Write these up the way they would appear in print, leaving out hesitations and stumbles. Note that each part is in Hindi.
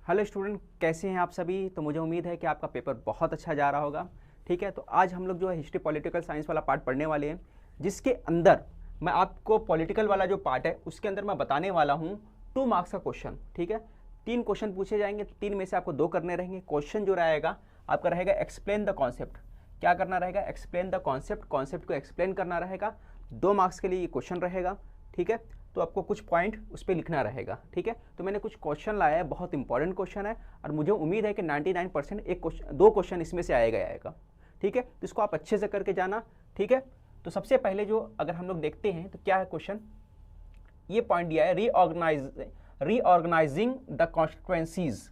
हेलो स्टूडेंट, कैसे हैं आप सभी। तो मुझे उम्मीद है कि आपका पेपर बहुत अच्छा जा रहा होगा। ठीक है, तो आज हम लोग जो है हिस्ट्री पॉलिटिकल साइंस वाला पार्ट पढ़ने वाले हैं, जिसके अंदर मैं आपको पॉलिटिकल वाला जो पार्ट है उसके अंदर मैं बताने वाला हूँ 2 मार्क्स का क्वेश्चन। ठीक है, 3 क्वेश्चन पूछे जाएंगे, 3 में से आपको 2 करने रहेंगे। क्वेश्चन जो रहेगा आपका रहेगा एक्सप्लेन द कॉन्सेप्ट। क्या करना रहेगा? एक्सप्लेन द कॉन्सेप्ट, कॉन्सेप्ट को एक्सप्लेन करना रहेगा। 2 मार्क्स के लिए ये क्वेश्चन रहेगा। ठीक है, तो आपको कुछ पॉइंट उस पर लिखना रहेगा। ठीक है, तो मैंने कुछ क्वेश्चन लाया है, बहुत इंपॉर्टेंट क्वेश्चन है और मुझे उम्मीद है कि 99% एक क्वेश्चन 2 क्वेश्चन इसमें से आएगा। ठीक है, तो इसको आप अच्छे से करके जाना। ठीक है, तो सबसे पहले जो अगर हम लोग देखते हैं तो क्या है क्वेश्चन, ये पॉइंट दिया है रीऑर्गेनाइजिंग द कॉन्स्टिट्यूएंसीज।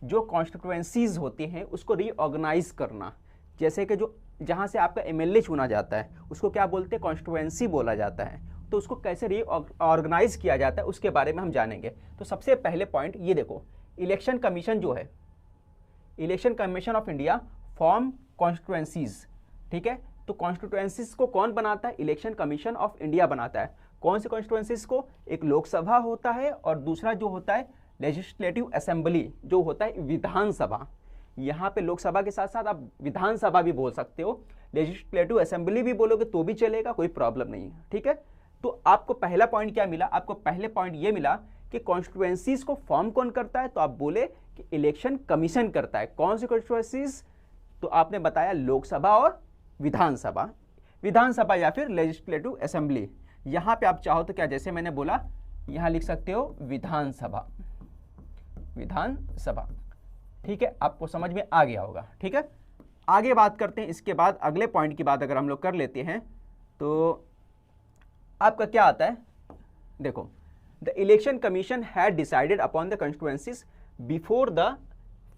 जो कॉन्स्टिट्यूएंसीज होते हैं उसको रीऑर्गेनाइज करना। जैसे कि जो जहाँ से आपका एमएलए चुना जाता है उसको क्या बोलते हैं? कॉन्स्टिट्यूएंसी बोला जाता है। तो उसको कैसे रीऑर्गेनाइज किया जाता है उसके बारे में हम जानेंगे। तो सबसे पहले पॉइंट ये देखो, इलेक्शन कमीशन जो है, election commission of India form constituencies. ठीक है, तो कॉन्स्टिट्यूएंसीज को कौन बनाता है? इलेक्शन कमीशन ऑफ इंडिया बनाता है। कौन से कॉन्स्टिट्यूएंसीज को? एक लोकसभा होता है और दूसरा जो होता है लेजिस्लेटिव असेंबली, जो होता है विधानसभा। यहाँ पे लोकसभा के साथ साथ आप विधानसभा भी बोल सकते हो, लेजिस्लेटिव असेंबली भी बोलोगे तो भी चलेगा, कोई प्रॉब्लम नहीं है। ठीक है, तो आपको पहला पॉइंट क्या मिला? आपको पहले पॉइंट ये मिला कि कॉन्स्टिट्यूएंसीज को फॉर्म कौन करता है? तो आप बोले कि इलेक्शन कमीशन करता है। कौन सी कॉन्स्टिट्यूएंसीज? तो आपने बताया लोकसभा और विधानसभा, विधानसभा या फिर लेजिस्लेटिव असेंबली। यहां पे आप चाहो तो क्या, जैसे मैंने बोला यहां लिख सकते हो विधानसभा, विधानसभा। ठीक है, आपको समझ में आ गया होगा। ठीक है, आगे बात करते हैं। इसके बाद अगले पॉइंट की बात अगर हम लोग कर लेते हैं तो आपका क्या आता है, देखो, the election commission had decided upon the constituencies before the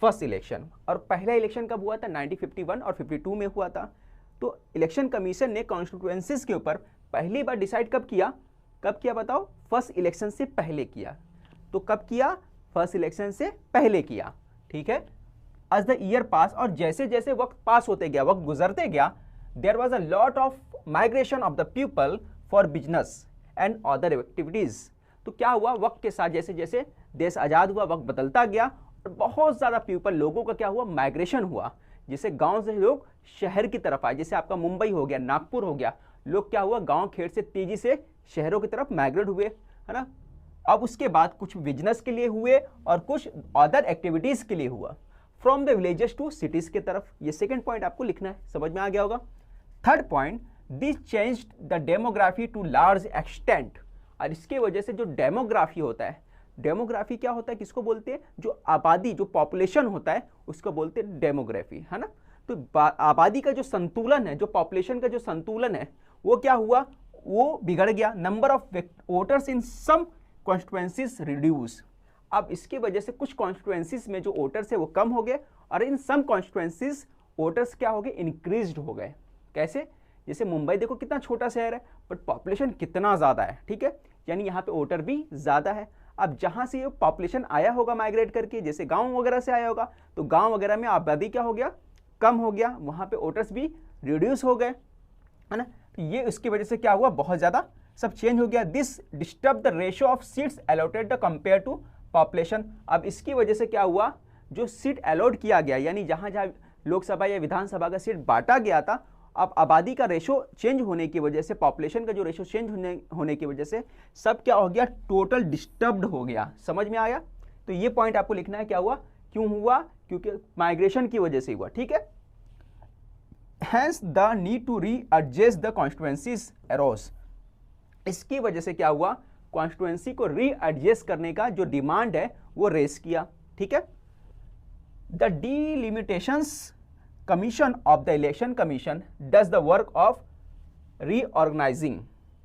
first election. और पहला इलेक्शन कब हुआ था? 1951 और 52 में हुआ था। तो इलेक्शन कमीशन ने कॉन्स्टिट्यूएंसीज के ऊपर पहली बार डिसाइड कब किया? कब किया बताओ? फर्स्ट इलेक्शन से पहले किया। तो कब किया? फर्स्ट इलेक्शन से पहले किया। ठीक है, एज द ईयर पास, और जैसे जैसे वक्त पास होते गया, वक्त गुजरते गया, there was a lot of migration of the people for business and other activities. तो क्या हुआ? वक्त के साथ जैसे जैसे देश आज़ाद हुआ, वक्त बदलता गया और बहुत ज़्यादा पीपल, लोगों का क्या हुआ? माइग्रेशन हुआ। जैसे गांव से लोग शहर की तरफ आए, जैसे आपका मुंबई हो गया, नागपुर हो गया, लोग क्या हुआ? गांव खेड़ से तेजी से शहरों की तरफ माइग्रेट हुए, है ना। अब उसके बाद कुछ बिजनेस के लिए हुए और कुछ अदर एक्टिविटीज के लिए हुआ, from the villages to cities की तरफ। ये सेकंड पॉइंट आपको लिखना है, समझ में आ गया होगा। Third point, this changed the demography to large extent. और इसके वजह से जो डेमोग्राफी होता है, डेमोग्राफी क्या होता है, किसको बोलते हैं? जो आबादी, जो पॉपुलेशन होता है उसको बोलते हैं डेमोग्राफी, है ना। तो आबादी का जो संतुलन है, जो पॉपुलेशन का जो संतुलन है, वो क्या हुआ? वो बिगड़ गया। Number of voters in some constituencies reduce. अब इसकी वजह से कुछ कॉन्स्टिट्यूएंसीज में जो वोटर्स है वो कम हो गए और इन सम कॉन्स्टिट्यूएंसीज वोटर्स क्या हो गए? इंक्रीज्ड हो गए। कैसे? जैसे मुंबई देखो कितना छोटा शहर है बट पॉपुलेशन कितना ज़्यादा है। ठीक है, यानी यहाँ पे वोटर भी ज़्यादा है। अब जहाँ से ये पॉपुलेशन आया होगा माइग्रेट करके, जैसे गांव वगैरह से आया होगा, तो गांव वगैरह में आबादी क्या हो गया? कम हो गया, वहाँ पे वोटर्स भी रिड्यूस हो गए, है ना। तो ये उसकी वजह से क्या हुआ? बहुत ज़्यादा सब चेंज हो गया। This disturb the ratio of seats allotted the compare to population. अब इसकी वजह से क्या हुआ? जो सीट अलॉट किया गया, यानी जहाँ जहाँ लोकसभा या विधानसभा का सीट बांटा गया था, अब आबादी का रेशो चेंज होने की वजह से, पॉपुलेशन का जो रेशो चेंज होने की वजह से सब क्या हो गया? टोटल डिस्टर्ब्ड हो गया। समझ में आया? तो ये पॉइंट आपको लिखना है, क्या हुआ, क्यों हुआ? क्योंकि माइग्रेशन की वजह से हुआ। ठीक है, hence the need to readjust the constituencies arose. इसकी वजह से क्या हुआ? कॉन्स्टिट्यूएंसी को रीएडजस्ट करने का जो डिमांड है वो रेस किया। ठीक है, the delimitations commission of the election commission does the work of reorganizing.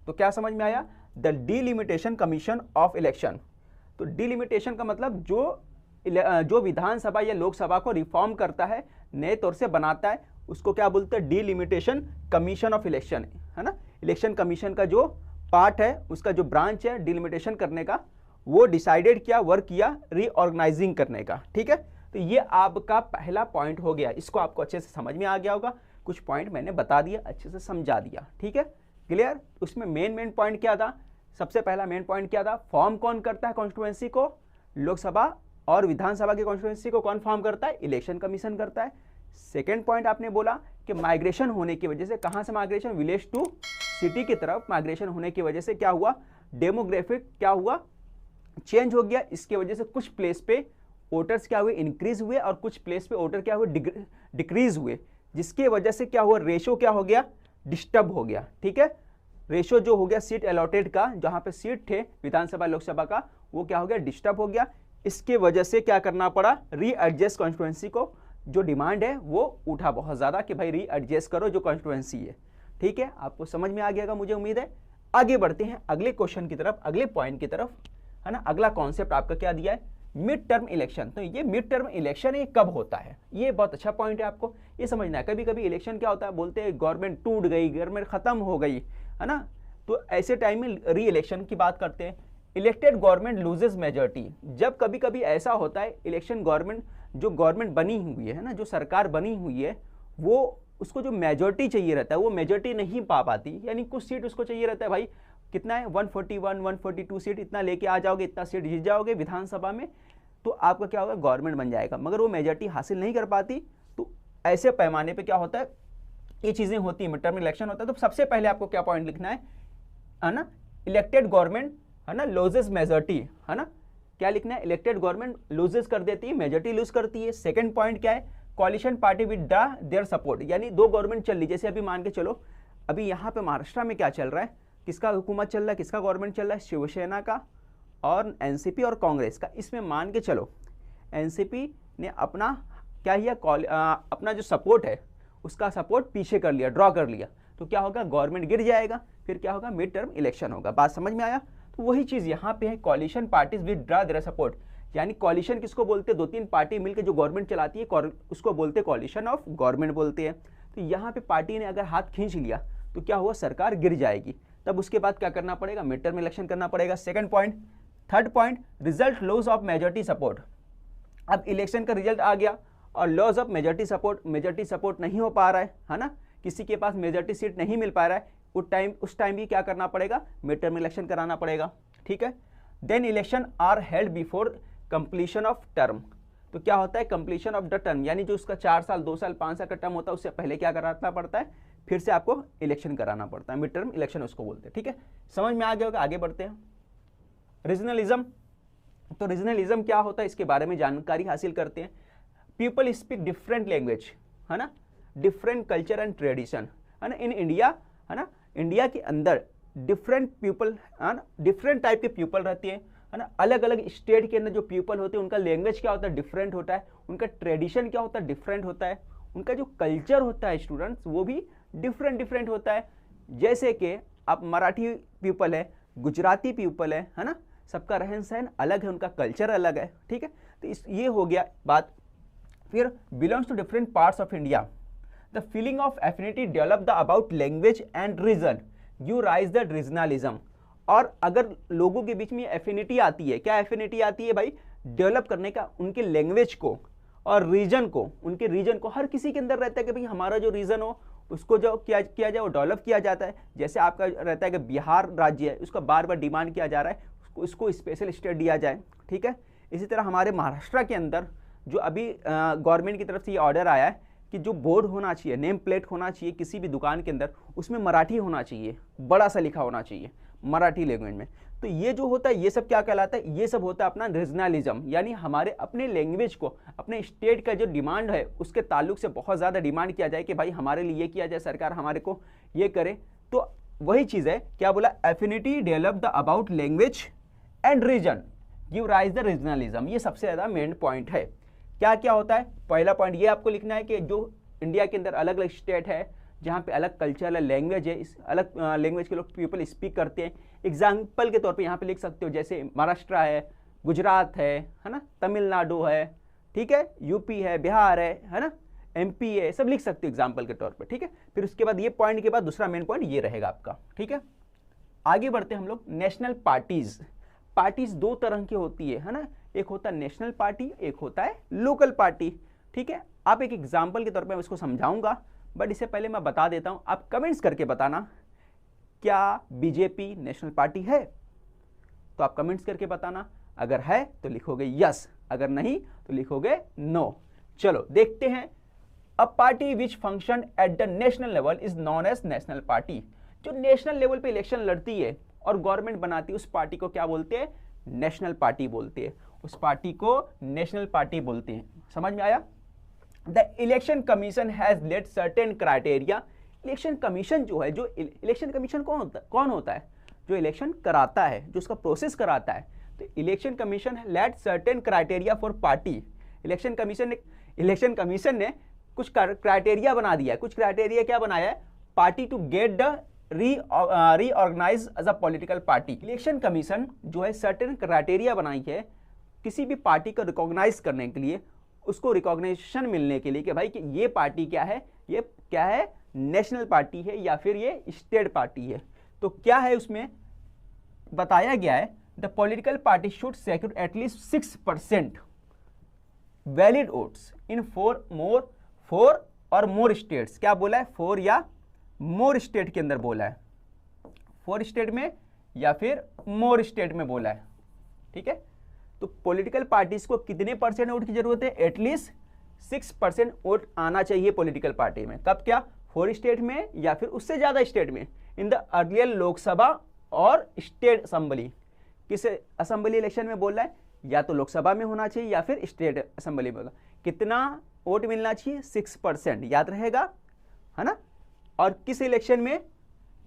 तो क्या समझ में आया? The delimitation commission of election. तो डिलिमिटेशन का मतलब जो विधानसभा या लोकसभा को रिफॉर्म करता है, नए तौर से बनाता है, उसको क्या बोलते हैं? डिलिमिटेशन कमीशन ऑफ इलेक्शन, है ना। इलेक्शन कमीशन का जो पार्ट है, उसका जो ब्रांच है डिलिमिटेशन करने का, वो डिसाइडेड किया, वर्क किया रीऑर्गेनाइजिंग करने का। ठीक है, तो ये आपका पहला पॉइंट हो गया। इसको आपको अच्छे से समझ में आ गया होगा। कुछ पॉइंट मैंने बता दिया, अच्छे से समझा दिया। ठीक है, क्लियर। उसमें मेन पॉइंट क्या था? सबसे पहला मेन पॉइंट क्या था? फॉर्म कौन करता है कॉन्स्टिट्यूएंसी को? लोकसभा और विधानसभा की कॉन्स्टिट्यूंसी को कौन फॉर्म करता है? इलेक्शन कमीशन करता है। सेकेंड पॉइंट आपने बोला कि माइग्रेशन होने की वजह से, कहाँ से माइग्रेशन? विलेज टू सिटी की तरफ माइग्रेशन होने की वजह से क्या हुआ? डेमोग्राफिक क्या हुआ? चेंज हो गया। इसके वजह से कुछ प्लेस पे वोटर्स क्या हुए? इंक्रीज हुए, और कुछ प्लेस पे वोटर क्या हुए? डिक्रीज हुए, जिसके वजह से क्या हुआ? रेशो क्या हो गया? डिस्टर्ब हो गया। ठीक है, रेशो जो हो गया सीट अलॉटेड का, जहां पे सीट थे विधानसभा लोकसभा का, वो क्या हो गया? डिस्टर्ब हो गया। इसके वजह से क्या करना पड़ा? रीएडजस्ट कॉन्स्टिट्यूएंसी को जो डिमांड है वो उठा बहुत ज्यादा कि भाई रीएडजस्ट करो जो कॉन्स्टिट्यूएंसी है। ठीक है, आपको समझ में आ गया मुझे उम्मीद है। आगे बढ़ते हैं अगले क्वेश्चन की तरफ, अगले पॉइंट की तरफ, है ना। अगला कॉन्सेप्ट आपका क्या दिया है? Mid term election. तो ये मिड टर्म इलेक्शन ये कब होता है? ये बहुत अच्छा पॉइंट है, आपको ये समझना है। कभी कभी इलेक्शन क्या होता है, बोलते हैं गवर्नमेंट टूट गई, गवर्नमेंट खत्म हो गई, है ना, तो ऐसे टाइम में री इलेक्शन की बात करते हैं। Elected government loses majority. जब कभी कभी ऐसा होता है इलेक्शन, गवर्नमेंट जो गवर्नमेंट बनी हुई है ना, जो सरकार बनी हुई है, वो उसको जो मेजॉरिटी चाहिए रहता है वो मेजॉरिटी नहीं पा पाती, यानी कुछ सीट उसको चाहिए रहता है, भाई कितना है 141 142 सीट, इतना लेके आ जाओगे, इतना सीट जीत जाओगे विधानसभा में, तो आपका क्या होगा? गवर्नमेंट बन जाएगा। मगर वो मेजॉरिटी हासिल नहीं कर पाती, तो ऐसे पैमाने पे क्या होता है, ये चीजें होती है, मिड टर्म इलेक्शन होता है। तो सबसे पहले आपको क्या पॉइंट लिखना है ना, इलेक्टेड गवर्नमेंट, है ना, लूजेस मेजॉरिटी, है ना, क्या लिखना है? इलेक्टेड गवर्नमेंट लूजेस कर देती है, मेजॉरिटी लूज करती है। सेकंड पॉइंट क्या है? कोalition पार्टी विड्रा देयर सपोर्ट, यानी दो गवर्नमेंट चल रही, जैसे अभी मान के चलो, अभी यहाँ पे महाराष्ट्र में क्या चल रहा है, किसका हुकूमत चल रहा है, किसका गवर्नमेंट चल रहा है? शिवसेना का और एनसीपी और कांग्रेस का। इसमें मान के चलो एनसीपी ने अपना क्या किया, अपना जो सपोर्ट है उसका सपोर्ट पीछे कर लिया, ड्रॉ कर लिया, तो क्या होगा? गवर्नमेंट गिर जाएगा, फिर क्या होगा? मिड टर्म इलेक्शन होगा। बात समझ में आया? तो वही चीज यहाँ पे है, कोalition पार्टीज विड्रा देयर सपोर्ट, यानी कोalition किसको बोलते हैं? दो तीन पार्टी मिलकर जो गवर्नमेंट चलाती है उसको बोलते हैं कोalition ऑफ गवर्नमेंट बोलते हैं। तो यहाँ पे पार्टी ने अगर हाथ खींच लिया तो क्या हुआ? सरकार गिर जाएगी। तब उसके बाद क्या करना पड़ेगा? मिड टर्म इलेक्शन करना पड़ेगा। Second point. Third point, result loss of majority support. अब इलेक्शन का रिजल्ट आ गया और लॉस ऑफ मेजॉरिटी सपोर्ट नहीं हो पा रहा है ना, किसी के पास मेजॉरिटी सीट नहीं मिल पा रहा है, उस टाइम भी क्या करना पड़ेगा? मिड टर्म इलेक्शन कराना पड़ेगा। ठीक है, then election are held before completion of term. तो क्या होता है? कंप्लीशन ऑफ द टर्म, यानी जो उसका 4 साल 2 साल 5 साल का टर्म होता है, उससे पहले क्या कराना पड़ता है? फिर से आपको इलेक्शन कराना पड़ता है, मिड टर्म इलेक्शन उसको बोलते हैं। ठीक है, समझ में आ गया होगा। आगे बढ़ते हैं। रीजनलिज्म। तो रीजनलिज्म क्या होता है, इसके बारे में जानकारी हासिल करते हैं। पीपल स्पीक डिफरेंट लैंग्वेज, है ना, डिफरेंट कल्चर एंड ट्रेडिशन, है ना, इन इंडिया, है ना, इंडिया के अंदर डिफरेंट पीपल, है ना, डिफरेंट टाइप के पीपल रहते हैं, है ना, अलग अलग स्टेट के अंदर जो पीपल होते हैं उनका लैंग्वेज क्या होता है? डिफरेंट होता है, उनका ट्रेडिशन क्या होता है? डिफरेंट होता है, उनका जो कल्चर होता है स्टूडेंट्स वो भी डिफरेंट होता है। जैसे कि आप मराठी पीपल है, गुजराती पीपल है ना, सबका रहन सहन अलग है, उनका कल्चर अलग है। ठीक है, तो ये हो गया बात। फिर belongs to different parts of India, the feeling of affinity develop the about language and region, you rise the regionalism. और अगर लोगों के बीच में एफिनिटी आती है, क्या एफिनिटी आती है भाई? डेवलप करने का उनके लैंग्वेज को और रीजन को, उनके रीजन को, हर किसी के अंदर रहता है कि भाई हमारा जो रीजन हो उसको जो किया जाए वो डेवलप किया जाता है। जैसे आपका रहता है कि बिहार राज्य है, उसका बार बार डिमांड किया जा रहा है उसको स्पेशल स्टेट दिया जाए। ठीक है, इसी तरह हमारे महाराष्ट्र के अंदर जो अभी गवर्नमेंट की तरफ से ये ऑर्डर आया है कि जो बोर्ड होना चाहिए, नेम प्लेट होना चाहिए किसी भी दुकान के अंदर, उसमें मराठी होना चाहिए, बड़ा सा लिखा होना चाहिए मराठी लैंग्वेज में। तो ये जो होता है ये सब क्या कहलाता है? ये सब होता है अपना रीजनलिज्म, यानी हमारे अपने लैंग्वेज को, अपने स्टेट का जो डिमांड है उसके ताल्लुक से बहुत ज़्यादा डिमांड किया जाए कि भाई हमारे लिए ये किया जाए, सरकार हमारे को ये करे। तो वही चीज़ है, क्या बोला? Affinity develop the about language and region give rise the regionalism. ये सबसे ज़्यादा मेन पॉइंट है। क्या क्या होता है? पहला पॉइंट ये आपको लिखना है कि जो इंडिया के अंदर अलग अलग स्टेट है जहाँ पे अलग कल्चर है, लैंग्वेज है, इस अलग लैंग्वेज के लोग पीपल स्पीक करते हैं। एग्जाम्पल के तौर पे यहाँ पे लिख सकते हो, जैसे महाराष्ट्र है, गुजरात है ना, तमिलनाडु है, ठीक है, यूपी है, बिहार है ना, एमपी है, सब लिख सकते हो एग्जाम्पल के तौर पे। ठीक है, फिर उसके बाद ये पॉइंट के बाद दूसरा मेन पॉइंट ये रहेगा आपका। ठीक है, आगे बढ़ते हैं हम लोग। National parties. पार्टीज दो तरह की होती है ना, एक होता है नेशनल पार्टी, एक होता है लोकल पार्टी। ठीक है, आप एक एग्जाम्पल के तौर पे मैं इसको समझाऊंगा, बट इससे पहले मैं बता देता हूं, आप कमेंट्स करके बताना क्या बीजेपी नेशनल पार्टी है, तो आप कमेंट्स करके बताना। अगर है तो लिखोगे यस, अगर नहीं तो लिखोगे नो। चलो देखते हैं। A party which function at the national level is known as national party. जो नेशनल लेवल पे इलेक्शन लड़ती है और गवर्नमेंट बनाती है उस पार्टी को क्या बोलते हैं? नेशनल पार्टी बोलते हैं। उस पार्टी को नेशनल पार्टी बोलते हैं। समझ में आया? The election commission has let certain criteria. Election commission जो है, जो इलेक्शन कमीशन कौन होता है? जो इलेक्शन कराता है, जो उसका प्रोसेस कराता है। तो election commission let certain criteria for party. Election commission ने कुछ क्राइटेरिया बना दिया है। कुछ क्राइटेरिया क्या बनाया है? Party to get the reorganise as a political party. Election commission जो है सर्टेन क्राइटेरिया बनाई है किसी भी पार्टी को रिकॉग्नाइज करने के लिए, उसको रिकॉग्निशन मिलने के लिए कि भाई कि ये पार्टी क्या है, ये क्या है, नेशनल पार्टी है या फिर ये स्टेट पार्टी है। तो क्या है उसमें बताया गया है, the political party should secure at least 6% valid votes in 4 और मोर स्टेट्स। क्या बोला है? 4 या मोर स्टेट के अंदर बोला है, 4 स्टेट में या फिर मोर स्टेट में बोला है। ठीक है, तो पॉलिटिकल पार्टीज को कितने परसेंट वोट की जरूरत है? एटलीस्ट 6% वोट आना चाहिए पॉलिटिकल पार्टी में। कब? क्या? 4 स्टेट में या फिर उससे ज्यादा स्टेट में इन द अर्लियर लोकसभा और स्टेट असेंबली। किस असेंबली इलेक्शन में बोल रहा है? या तो लोकसभा में होना चाहिए या फिर स्टेट असेंबली में। कितना वोट मिलना चाहिए? 6%। याद रहेगा, है ना? और किस इलेक्शन में?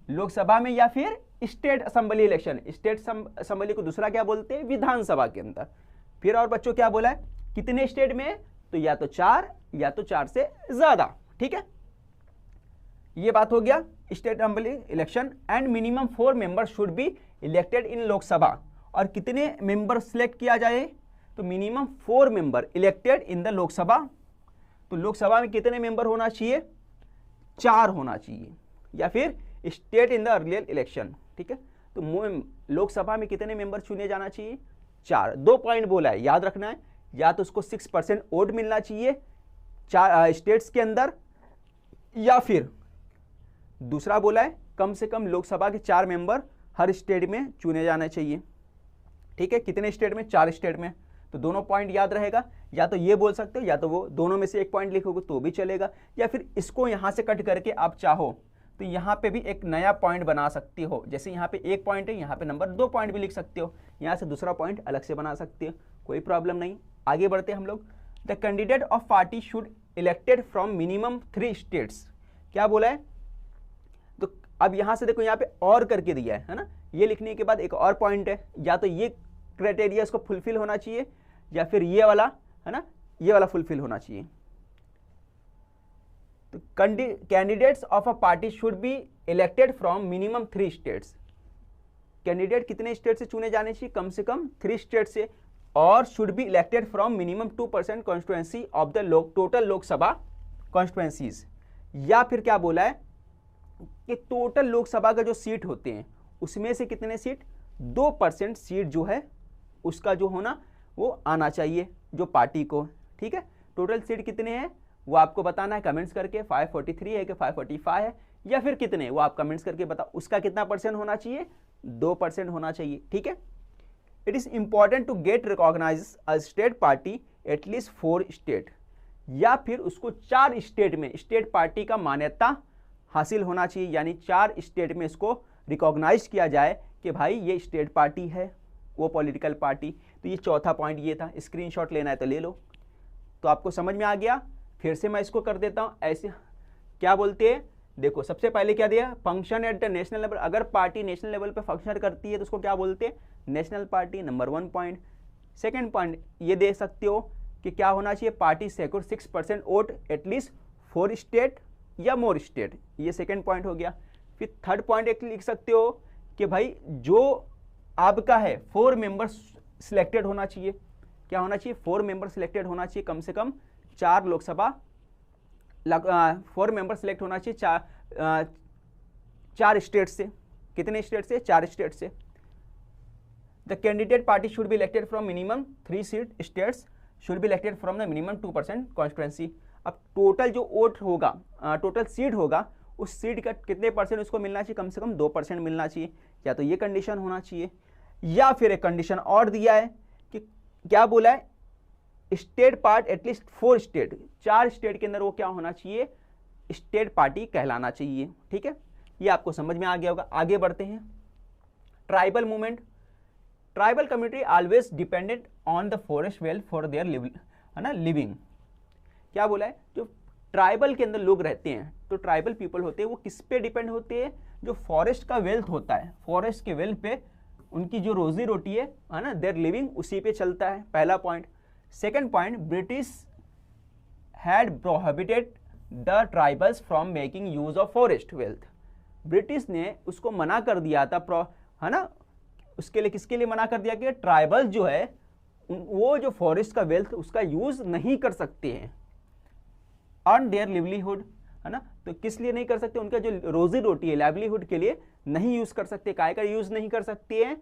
लोकसभा में या फिर state assembly election. State assembly को दूसरा क्या बोलते हैं? विधानसभा के अंदर। फिर और बच्चों क्या बोला है? कितने स्टेट में? तो या तो 4 या तो 4 से ज्यादा। ठीक है, ये बात हो गया state assembly election. And minimum 4 member should be elected in Lok Sabha. और कितने मेंबर सिलेक्ट किया जाए? तो minimum 4 member elected in the Lok Sabha. तो लोकसभा में कितने मेंबर होना चाहिए? 4 होना चाहिए। या फिर state in the earlier election. ठीक है, तो लोकसभा में कितने मेंबर चुने जाना चाहिए? 4। 2 पॉइंट बोला है, याद रखना है। या तो उसको 6% वोट मिलना चाहिए 4 स्टेट्स के अंदर, या फिर दूसरा बोला है कम से कम लोकसभा के 4 मेंबर हर स्टेट में चुने जाने चाहिए। ठीक है, कितने स्टेट में? 4 स्टेट में। तो दोनों पॉइंट याद रहेगा। या तो ये बोल सकते हो या तो वो, दोनों में से एक पॉइंट लिखोगे तो भी चलेगा। या फिर इसको यहां से कट करके आप चाहो तो यहाँ पे भी एक नया पॉइंट बना सकती हो। जैसे यहाँ पे 1 पॉइंट है, यहाँ पे नंबर 2 पॉइंट भी लिख सकते हो। यहाँ से दूसरा पॉइंट अलग से बना सकते हो, कोई प्रॉब्लम नहीं। आगे बढ़ते हैं हम लोग। The candidate of party should elected from minimum 3 states. क्या बोला है? तो अब यहाँ से देखो, यहाँ पे और करके दिया है ना। ये लिखने के बाद एक और पॉइंट है, या तो ये क्राइटेरिया इसको फुलफिल होना चाहिए या फिर ये वाला, है ना, ये वाला फुलफिल होना चाहिए। तो candidates of a party should be elected from minimum 3 states. Candidate कितने स्टेट से चुने जाने चाहिए? कम से कम 3 स्टेट से। और should be elected from minimum 2% constituency of the total Lok Sabha constituencies. या फिर क्या बोला है कि टोटल लोकसभा का जो सीट होते हैं उसमें से कितने सीट? 2% सीट जो है उसका जो होना वो आना चाहिए जो पार्टी को। ठीक है, टोटल सीट कितने हैं वो आपको बताना है कमेंट्स करके। 543 है कि 545 है या फिर कितने, वो आप कमेंट्स करके बताओ। उसका कितना % होना चाहिए? 2% होना चाहिए। ठीक है, it is important to get recognise a state party at least 4 state. या फिर उसको 4 स्टेट में स्टेट पार्टी का मान्यता हासिल होना चाहिए, यानी 4 स्टेट में इसको रिकॉग्नाइज किया जाए कि भाई ये स्टेट पार्टी है, वो पॉलिटिकल पार्टी। तो ये चौथा पॉइंट ये था। स्क्रीनशॉट लेना है तो ले लो। तो आपको समझ में आ गया। फिर से मैं इसको कर देता हूं। ऐसे क्या बोलते हैं? देखो, सबसे पहले क्या दिया? Function at the national level. अगर पार्टी नेशनल लेवल पे फंक्शन करती है तो उसको क्या बोलते हैं? National party. Number 1 point. Second point ये दे सकते हो कि क्या होना चाहिए? Party secure 6% vote at least 4 state या मोर स्टेट। ये सेकंड पॉइंट हो गया। फिर थर्ड पॉइंट एक लिख सकते हो कि भाई जो आपका है 4 मेंबर्स सिलेक्टेड होना चाहिए। क्या होना चाहिए? 4 मेंबर सिलेक्टेड होना चाहिए। कम से कम 4 लोकसभा 4 मेंबर सिलेक्ट होना चाहिए 4 स्टेट से। कितने स्टेट से? 4 स्टेट से। The candidate party should be elected from minimum 3 states should be elected from the minimum 2% constituency. अब टोटल जो वोट होगा, टोटल सीट होगा, उस सीट का कितने % उसको मिलना चाहिए? कम से कम 2% मिलना चाहिए। या तो ये कंडीशन होना चाहिए, या फिर एक कंडीशन और दिया है क्या बोला है, state part at least 4 state, 4 state के अंदर वो क्या होना चाहिए, स्टेट पार्टी कहलाना चाहिए। ठीक है, ये आपको समझ में आ गया होगा। आगे बढ़ते हैं। Tribal movement, tribal community always dependent on the forest wealth for their living. क्या बोला है, जो ट्राइबल के अंदर लोग रहते हैं, तो ट्राइबल पीपल होते हैं, वो किस पे डिपेंड होते हैं, जो फॉरेस्ट का वेल्थ होता है, फॉरेस्ट के वेल्थ पे उनकी जो रोजी रोटी है ना, देयर लिविंग, उसी पे चलता है। पहला point. Second point, British had prohibited the tribals from making use of forest wealth. British ने उसको मना कर दिया था, है ना, उसके लिए, किसके लिए मना कर दिया कि ट्राइबल्स जो है वो जो फॉरेस्ट का वेल्थ उसका यूज नहीं कर सकते हैं, अर्न देयर लिवलीहुड, है ना, तो किस लिए नहीं कर सकते, उनका जो रोजी रोटी है, लाइवलीहुड के लिए नहीं यूज कर सकते। काय का यूज नहीं कर सकते हैं,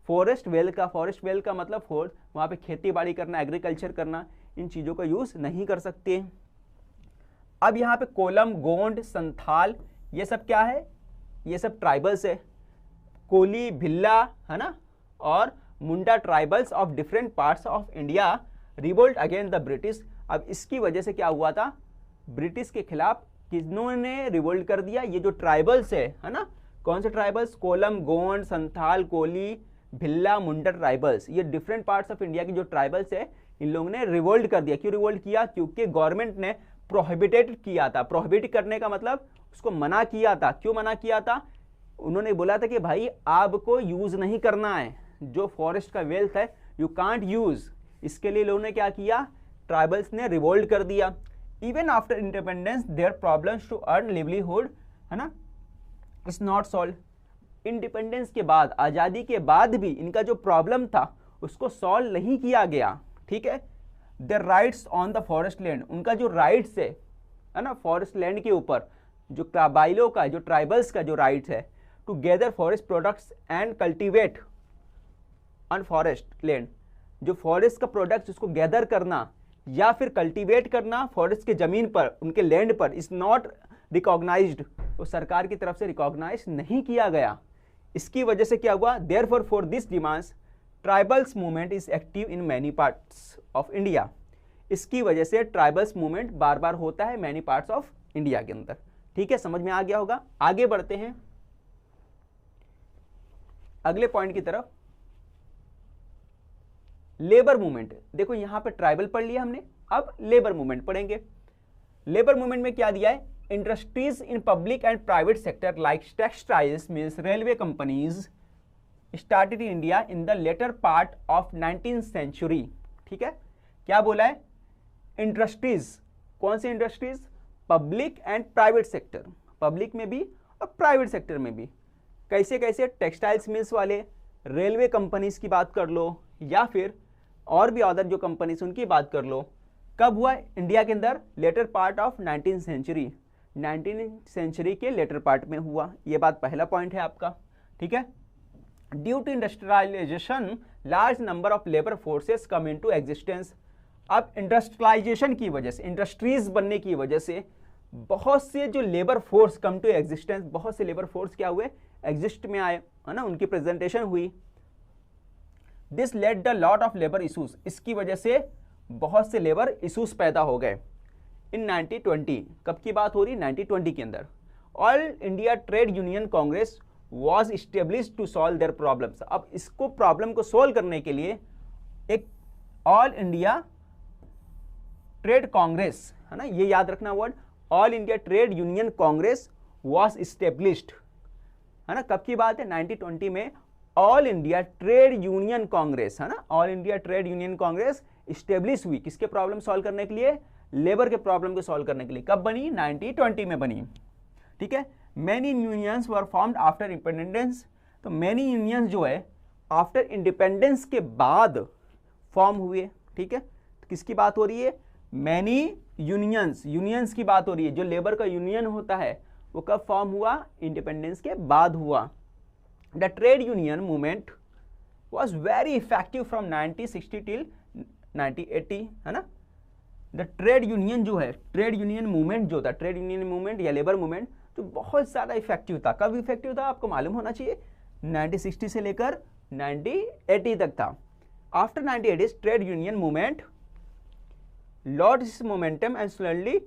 फॉरेस्ट वेल्थ का। फॉरेस्ट वेल्थ का मतलब वहां पे खेती बाड़ी करना, एग्रीकल्चर करना, इन चीजों का यूज नहीं कर सकते हैं। अब यहाँ पे कोलम, गोंड, संथाल, ये सब क्या है, ये सब ट्राइबल्स है। कोली, भिल्ला, है ना, और Munda tribals of different parts of India revolt against the British. अब इसकी वजह से क्या हुआ था, ब्रिटिश के खिलाफ किन्होंने रिवोल्ट कर दिया, ये जो ट्राइबल्स है ना, कौन से ट्राइबल्स, कोलम, गोंड, संथाल, कोली, भिल्ला, मुंडा ट्राइबल्स, ये डिफरेंट पार्ट्स ऑफ इंडिया की जो ट्राइबल्स है, इन लोगों ने रिवोल्ट कर दिया। क्यों रिवोल्ट किया, क्योंकि गवर्नमेंट ने प्रोहिबिटेड किया था। प्रोहिबिट करने का मतलब उसको मना किया था। क्यों मना किया था, उन्होंने बोला था कि भाई आपको यूज नहीं करना है, जो फॉरेस्ट का वेल्थ है यू कांट यूज। इसके लिए लोगों ने क्या किया, ट्राइबल्स ने रिवोल्ट कर दिया। Even after independence there problems to earn livelihood, है ना, इज नॉट सॉल्व। इंडिपेंडेंस के बाद, आजादी के बाद भी इनका जो प्रॉब्लम था उसको सॉल्व नहीं किया गया। ठीक है, their rights on the forest land, उनका जो राइट्स है ना, फॉरेस्ट लैंड के ऊपर, जो कबाइलों का, जो ट्राइबल्स का जो राइट्स है to gather forest products and cultivate on forest land, जो फॉरेस्ट का प्रोडक्ट्स उसको गैदर करना या फिर कल्टीवेट करना फॉरेस्ट के जमीन पर, उनके लैंड पर, इज नॉट रिकॉग्नाइज्ड, वो सरकार की तरफ से रिकॉग्नाइज नहीं किया गया। इसकी वजह से क्या हुआ, therefore for this demands tribals movement is active in many parts of India. इसकी वजह से ट्राइबल्स मूवमेंट बार बार होता है मैनी पार्ट्स ऑफ इंडिया के अंदर। ठीक है, समझ में आ गया होगा। आगे बढ़ते हैं अगले पॉइंट की तरफ। लेबर मूवमेंट, देखो यहां पे ट्राइबल पढ़ लिया हमने, अब लेबर मूवमेंट पढ़ेंगे। लेबर मूवमेंट में क्या दिया है, industries in public and private sector like textiles, mills, railway companies started in India in the latter part of 19th century. ठीक है, क्या बोला है, इंडस्ट्रीज, कौन सी industries, public and private sector, public में भी और प्राइवेट सेक्टर में भी। कैसे कैसे, टेक्सटाइल्स मिल्स वाले, रेलवे कंपनीज की बात कर लो, या फिर और भी अदर जो कंपनीज उनकी बात कर लो। कब हुआ इंडिया के अंदर, latter part of 19th century, 19th century के लेटर पार्ट में हुआ। ये बात पहला पॉइंट है आपका। ठीक है, due to industrialisation large number of labour forces come into existence. अब इंडस्ट्रियलाइजेशन की वजह से, इंडस्ट्रीज बनने की वजह से बहुत से जो labour force come to existence, बहुत से लेबर फोर्स क्या हुए, एग्जिस्ट में आए, है ना, उनकी प्रेजेंटेशन हुई। This led the lot of labour issues, इसकी वजह से बहुत से लेबर इशूज पैदा हो गए। इन 1920, कब की बात हो रही, 1920 के अंदर, all India trade union congress was established to solve their problems. अब इसको प्रॉब्लम को सॉल्व करने के लिए एक ऑल इंडिया ट्रेड कांग्रेस, है ना, ये याद रखना word, all India trade union congress was established, है ना, कब की बात है, 1920 में all India trade union Congress, है ना, all India trade union Congress establish हुई, किसके प्रॉब्लम सॉल्व करने के लिए, लेबर के प्रॉब्लम को सॉल्व करने के लिए। कब बनी, 1920 में बनी। ठीक है, many unions were formed after independence, तो मैनी यूनियंस जो है आफ्टर इंडिपेंडेंस के बाद फॉर्म हुए। ठीक है, तो किसकी बात हो रही है, मैनी यूनियंस, यूनियंस की बात हो रही है। जो लेबर का यूनियन होता है वो कब फॉर्म हुआ, इंडिपेंडेंस के बाद हुआ। The trade union movement was very effective from 1960 till 1980, है ना। द ट्रेड यूनियन जो है, ट्रेड यूनियन मूवमेंट जो था, ट्रेड यूनियन मूवमेंट या लेबर मूवमेंट, जो बहुत ज़्यादा इफेक्टिव था। कब इफेक्टिव था आपको मालूम होना चाहिए, 1960 से लेकर 1980 तक था। After 1980s trade union movement lost its momentum and slowly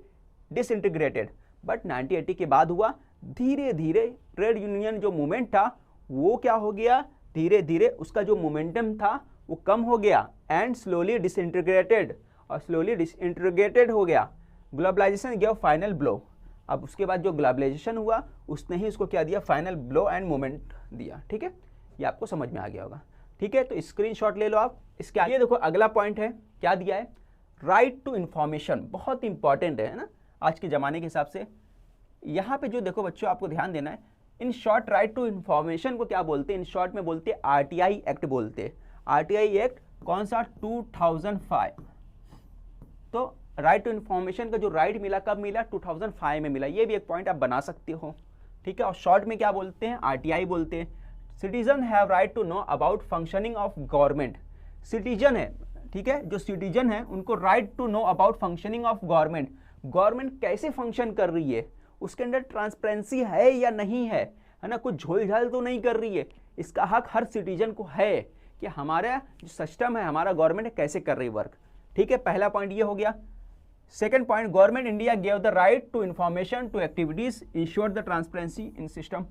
disintegrated. But 1980 के बाद हुआ धीरे धीरे ट्रेड यूनियन जो मूवमेंट था वो क्या हो गया, धीरे धीरे उसका जो मोमेंटम था वो कम हो गया एंड स्लोली डिसइंटीग्रेटेड, और स्लोली डिसइंटीग्रेटेड हो गया। Globalisation give final blow. अब उसके बाद जो ग्लोबलाइजेशन हुआ उसने ही उसको क्या दिया, फाइनल ब्लो एंड मोमेंट दिया। ठीक है, ये आपको समझ में आ गया होगा। ठीक है, तो स्क्रीनशॉट ले लो आप। इसके आगे देखो अगला पॉइंट है, क्या दिया है, राइट टू इंफॉर्मेशन। बहुत इंपॉर्टेंट है ना आज के ज़माने के हिसाब से। यहाँ पे जो देखो बच्चों आपको ध्यान देना है, in short right to information को क्या बोलते हैं, इन शॉर्ट में बोलते हैं आरटीआई एक्ट बोलते हैं। आरटीआई एक्ट कौन सा, 2005। तो राइट टू इंफॉर्मेशन का जो राइट मिला कब मिला, 2005 में मिला। ये भी एक पॉइंट आप बना सकते हो। ठीक है, और शॉर्ट में क्या बोलते हैं, आरटीआई बोलते हैं। Citizen have right to know about functioning of government. Citizen है, ठीक है, जो सिटीजन है उनको right to know about functioning of government. Government कैसे फंक्शन कर रही है, उसके अंदर ट्रांसपेरेंसी है या नहीं है ना, कुछ झोल-झाल तो नहीं कर रही है। इसका हक हर सिटीजन को है कि हमारा जो सिस्टम है, हमारा गवर्नमेंट कैसे कर रही वर्क। ठीक है, पहला पॉइंट ये हो गया। Second point, government India gave the right to information to activities ensure the transparency in system.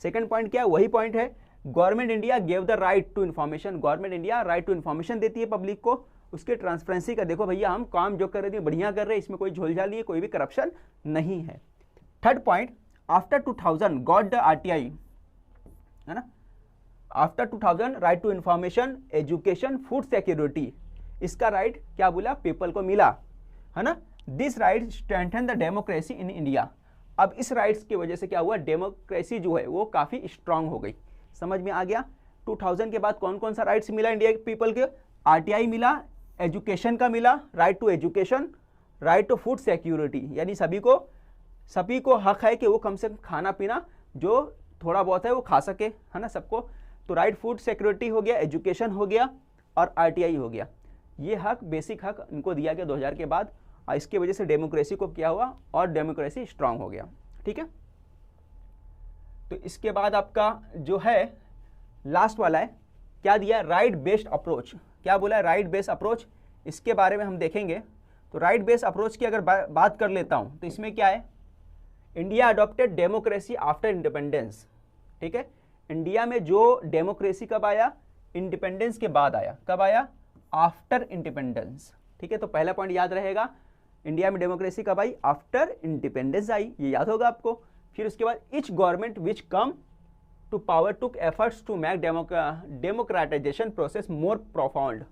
Second point क्या है, वही पॉइंट है, government India gave the right to information. Government India right to information देती है पब्लिक को, उसके ट्रांसपेरेंसी का देखो भैया हम काम जो कर रहे थे बढ़िया कर रहे हैं, इसमें कोई झोलझाल नहीं है, कोई भी करप्शन नहीं है। Third point, after 2000 got the RTI, है ना, after 2000 right to information, education, food security, इसका राइट क्या बोला, पीपल को मिला, है ना। This right strengthen the democracy in India. अब इस राइट्स की वजह से क्या हुआ, डेमोक्रेसी जो है वो काफी स्ट्रांग हो गई। समझ में आ गया। 2000 के बाद कौन कौन सा राइट्स मिला इंडिया के पीपल के, आरटीआई मिला, एजुकेशन का मिला, right to education, right to food security, यानी सभी को हक है कि वो कम से कम खाना पीना जो थोड़ा बहुत है वो खा सके, है ना, सबको। तो राइट फूड सिक्योरिटी हो गया, एजुकेशन हो गया और आरटीआई हो गया। ये हक, बेसिक हक इनको दिया गया 2000 के बाद, और इसकी वजह से डेमोक्रेसी को क्या हुआ, और डेमोक्रेसी स्ट्रांग हो गया। ठीक है, तो इसके बाद आपका जो है लास्ट वाला है, क्या दिया, राइट बेस्ड अप्रोच। क्या बोला है, राइट बेस्ड अप्रोच, इसके बारे में हम देखेंगे। तो राइट बेस्ड अप्रोच की अगर बात कर लेता हूं तो इसमें क्या है, India adopted democracy after independence. ठीक है, इंडिया में जो डेमोक्रेसी कब आया, इंडिपेंडेंस के बाद आया। कब आया, आफ्टर इंडिपेंडेंस। ठीक है, तो पहला पॉइंट याद रहेगा, इंडिया में डेमोक्रेसी कब आई, आफ्टर इंडिपेंडेंस आई, ये याद होगा आपको। फिर उसके बाद each government which come to power took efforts to make democratisation process more profound.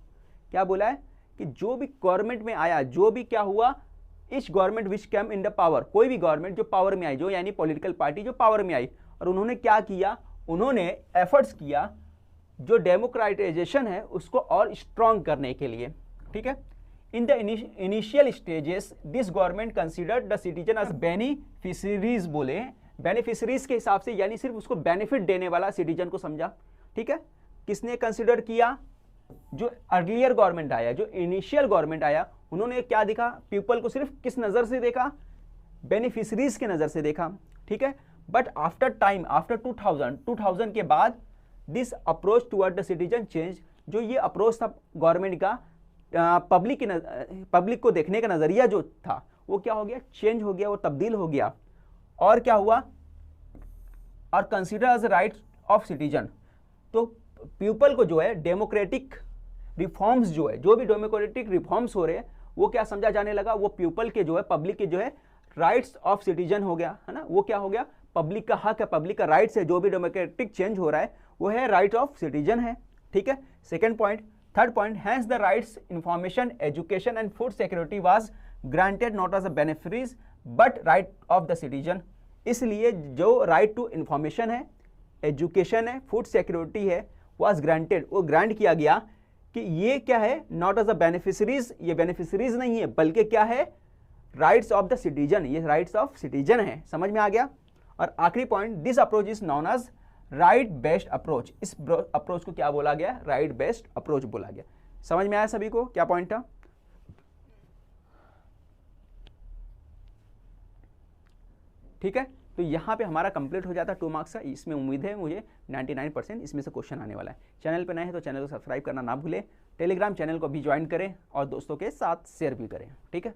क्या बोला है कि जो भी गवर्नमेंट में आया, जो भी क्या हुआ, each government which come in the power, कोई भी गवर्नमेंट जो पावर में आई, जो यानी पॉलिटिकल पार्टी जो पावर में आई, और उन्होंने क्या किया, उन्होंने एफर्ट्स किया जो डेमोक्रेटाइजेशन है उसको और स्ट्रांग करने के लिए। ठीक है, in the initial stages this government considered the citizen as beneficiaries. बोले बेनिफिशरीज के हिसाब से, यानी सिर्फ उसको बेनिफिट देने वाला सिटीजन को समझा। ठीक है, किसने कंसिडर किया, जो अर्लियर गवर्नमेंट आया, जो इनिशियल गवर्नमेंट आया, उन्होंने क्या देखा, पीपल को सिर्फ किस नजर से देखा, बेनिफिशरीज के नजर से देखा। ठीक है, बट आफ्टर टाइम, आफ्टर 2000 के बाद this approach toward the citizen change. जो ये अप्रोच था गवर्नमेंट का पब्लिक को देखने का नजरिया जो था वो क्या हो गया, चेंज हो गया, वो तब्दील हो गया। और क्या हुआ, और consider as right of citizen. तो पीपल को जो है डेमोक्रेटिक रिफॉर्म्स जो है, जो भी डेमोक्रेटिक रिफॉर्म्स हो रहे हैं वो क्या समझा जाने लगा, वो पीपल के जो है, पब्लिक के जो है राइट्स ऑफ सिटीजन हो गया, है ना, वो क्या हो गया, पब्लिक का हक है, पब्लिक का राइट्स है, जो भी डेमोक्रेटिक चेंज हो रहा है वो है राइट ऑफ सिटीजन है। ठीक है, second point. Third point, hence the rights information, education and food security was granted not as a beneficiaries but right of the citizen. इसलिए जो राइट टू इंफॉर्मेशन है, एजुकेशन है, फूड सिक्योरिटी है, वाज ग्रांटेड, वो ग्रांट किया गया कि ये क्या है, नॉट एज अ बेनिफिशरीज, ये बेनिफिशरीज नहीं है बल्कि क्या है, राइट्स ऑफ द सिटीजन, ये राइट्स ऑफ सिटीजन है। समझ में आ गया। और आखिरी point, this approach is known as right based approach. इस अप्रोच को क्या बोला गया, राइट बेस्ड अप्रोच बोला गया। समझ में आया सभी को क्या पॉइंट था। ठीक है, तो यहाँ पे हमारा कंप्लीट हो जाता है 2 मार्क्स का। इसमें उम्मीद है मुझे 99% इसमें से क्वेश्चन आने वाला है। चैनल पे नए हैं तो चैनल को सब्सक्राइब करना ना भूलें, टेलीग्राम चैनल को भी ज्वाइन करें और दोस्तों के साथ शेयर भी करें, ठीक है।